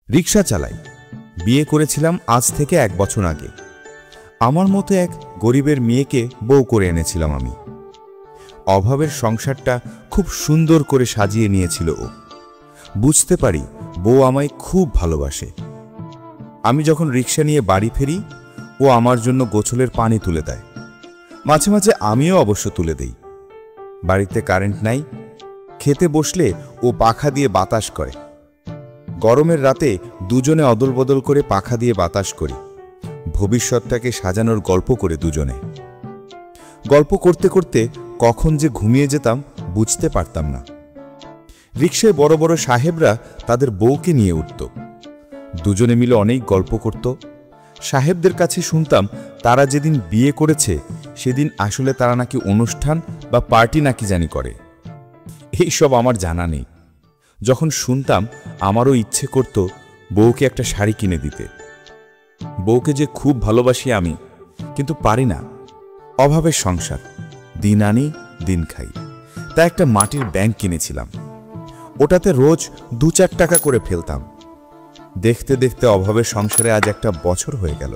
রিক্সা চালাই। বিয়ে করেছিলাম আজ থেকে 1 বছর আগে। আমার মতো এক গরিবের মেয়েকে বউ করে এনেছিলাম আমি। অভাবের সংসারটা খুব সুন্দর করে সাজিয়ে নিয়েছিল ও। বুঝতে পারি বউ আমায় খুব ভালোবাসে। আমি যখন রিক্সা নিয়ে বাড়ি ফেরি, ও আমার জন্য গোছলের পানি তুলে দেয়। মাঝে মাঝে আমিও অবশ্য তুলে দেই। বাড়িতে কারেন্ট নাই, খেতে বসলে ও পাখা দিয়ে বাতাস করে। গরমের রাতে দুজনে অদল বদল করে পাখা দিয়ে বাতাস করি। ভবিষ্যৎটাকে সাজানোর গল্প করে দুজনে। গল্প করতে করতে কখন যে ঘুমিয়ে যেতাম বুঝতে পারতাম না। রিক্সায় বড় বড় সাহেবরা তাদের বউকে নিয়ে উঠত। দুজনে মিলে অনেক গল্প করত। সাহেবদের কাছে শুনতাম তারা যেদিন বিয়ে করেছে সেদিন আসলে তারা নাকি অনুষ্ঠান বা পার্টি নাকি জানি করে। এইসব আমার জানা নেই। যখন শুনতাম আমারও ইচ্ছে করত বউকে একটা শাড়ি কিনে দিতে। বউকে যে খুব ভালোবাসি আমি, কিন্তু পারি না। অভাবের সংসার, দিন আনি দিন খাই। তা একটা মাটির ব্যাংক কিনেছিলাম। ওটাতে রোজ 2-4 টাকা করে ফেলতাম। দেখতে দেখতে অভাবের সংসারে আজ 1 বছর হয়ে গেল।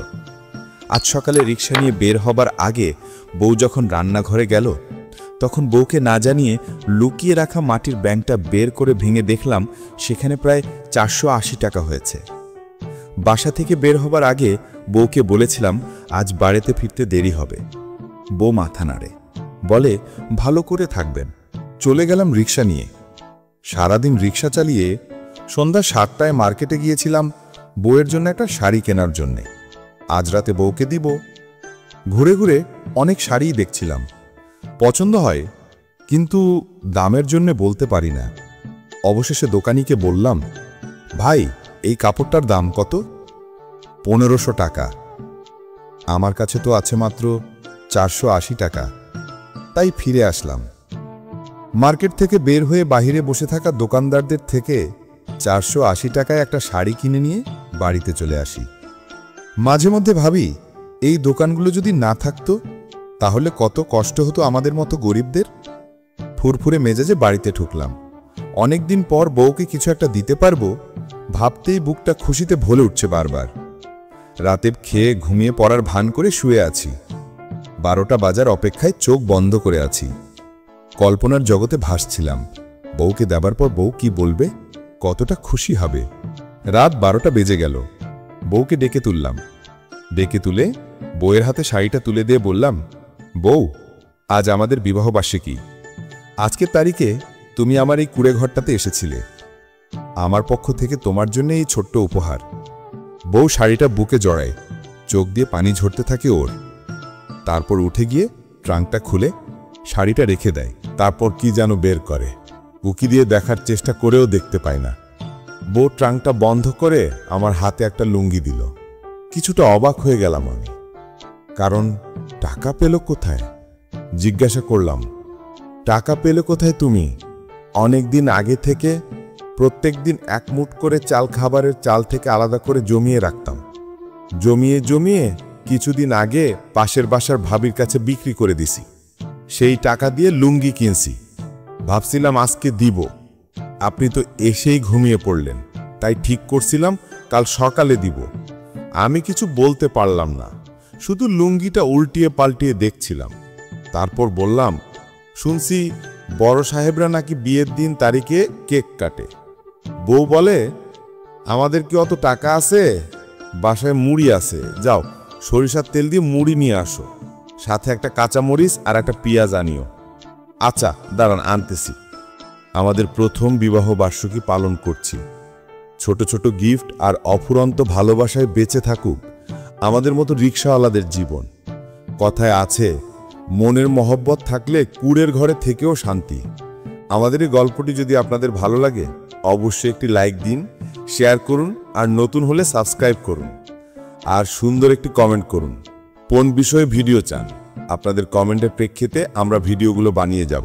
আজ সকালে রিক্সা নিয়ে বের হবার আগে বউ যখন রান্নাঘরে গেল, তখন বউকে না জানিয়ে লুকিয়ে রাখা মাটির ব্যাংকটা বের করে ভেঙে দেখলাম সেখানে প্রায় 480 টাকা হয়েছে। বাসা থেকে বের হবার আগে বউকে বলেছিলাম আজ বাড়িতে ফিরতে দেরি হবে। বউ মাথা নাড়ে, বলে ভালো করে থাকবেন। চলে গেলাম রিক্সা নিয়ে। সারাদিন রিক্সা চালিয়ে সন্ধ্যা 7টায় মার্কেটে গিয়েছিলাম বউয়ের জন্য একটা শাড়ি কেনার জন্যে। আজ রাতে বউকে দিব। ঘুরে ঘুরে অনেক শাড়িই দেখছিলাম, পছন্দ হয়, কিন্তু দামের জন্য বলতে পারি না। অবশেষে দোকানিকে বললাম, ভাই এই কাপড়টার দাম কত? 1500 টাকা। আমার কাছে তো আছে মাত্র 480 টাকা। তাই ফিরে আসলাম। মার্কেট থেকে বের হয়ে বাহিরে বসে থাকা দোকানদারদের থেকে 480 টাকায় একটা শাড়ি কিনে নিয়ে বাড়িতে চলে আসি। মাঝে মধ্যে ভাবি এই দোকানগুলো যদি না থাকতো তাহলে কত কষ্ট হতো আমাদের মতো গরিবদের। ফুরফুরে মেজাজে বাড়িতে ঢুকলাম। অনেকদিন পর বউকে কিছু একটা দিতে পারবো ভাবতেই বুকটা খুশিতে ভরে উঠছে বারবার। রাতে খেয়ে ঘুমিয়ে পড়ার ভান করে শুয়ে আছি। 12টা বাজার অপেক্ষায় চোখ বন্ধ করে আছি। কল্পনার জগতে ভাসছিলাম বউকে দেবার পর বউ কি বলবে, কতটা খুশি হবে। রাত 12টা বেজে গেল। বউকে ডেকে তুললাম। ডেকে তুলে বউয়ের হাতে শাড়িটা তুলে দিয়ে বললাম, বউ আজ আমাদের বিবাহ বার্ষিকী। আজকের তারিখে তুমি আমার এই কুড়ে ঘরটাতে এসেছিলে। আমার পক্ষ থেকে তোমার জন্য এই ছোট্ট উপহার। বউ শাড়িটা বুকে জড়ায়, চোখ দিয়ে পানি ঝরতে থাকে ওর। তারপর উঠে গিয়ে ট্রাঙ্কটা খুলে শাড়িটা রেখে দেয়। তারপর কি যেন বের করে, উকি দিয়ে দেখার চেষ্টা করেও দেখতে পায় না। বউ ট্রাঙ্কটা বন্ধ করে আমার হাতে একটা লুঙ্গি দিল। কিছুটা অবাক হয়ে গেলাম আমি, কারণ টাকা পেল কোথায়? জিজ্ঞাসা করলাম, টাকা পেলে কোথায় তুমি? অনেক দিন আগে থেকে প্রত্যেক দিন 1 মুঠ করে চাল খাবারের চাল থেকে আলাদা করে জমিয়ে রাখতাম। জমিয়ে জমিয়ে কিছুদিন আগে পাশের বাসার ভাবির কাছে বিক্রি করে দিছি। সেই টাকা দিয়ে লুঙ্গি কিনছি। ভাবছিলাম আজকে দিব, আপনি তো এসেই ঘুমিয়ে পড়লেন। তাই ঠিক করছিলাম কাল সকালে দিব। আমি কিছু বলতে পারলাম না, শুধু লুঙ্গিটা উল্টিয়ে পাল্টিয়ে দেখছিলাম। তারপর বললাম, শুনছি বড় সাহেবরা নাকি বিয়ের দিন তারিখে কেক কাটে। বউ বলে, আমাদের কি অত টাকা আছে? বাসায় মুড়ি আছে, যাও সরিষার তেল দিয়ে মুড়ি নিয়ে আসো, সাথে একটা কাঁচামরিচ আর একটা পেঁয়াজ আনিও। আচ্ছা দাঁড়ান আনতেছি। আমাদের প্রথম বিবাহ বার্ষিকী পালন করছি। ছোট ছোট গিফট আর অফুরন্ত ভালোবাসায় বেঁচে থাকুক আমাদের মতো রিক্সাওয়ালাদের জীবন। কথায় আছে, মনের মহব্বত থাকলে কুড়ের ঘরে থেকেও শান্তি। আমাদের এই গল্পটি যদি আপনাদের ভালো লাগে অবশ্যই একটি লাইক দিন, শেয়ার করুন, আর নতুন হলে সাবস্ক্রাইব করুন, আর সুন্দর একটি কমেন্ট করুন কোন বিষয়ে ভিডিও চান। আপনাদের কমেন্টের প্রেক্ষিতে আমরা ভিডিওগুলো বানিয়ে যাব।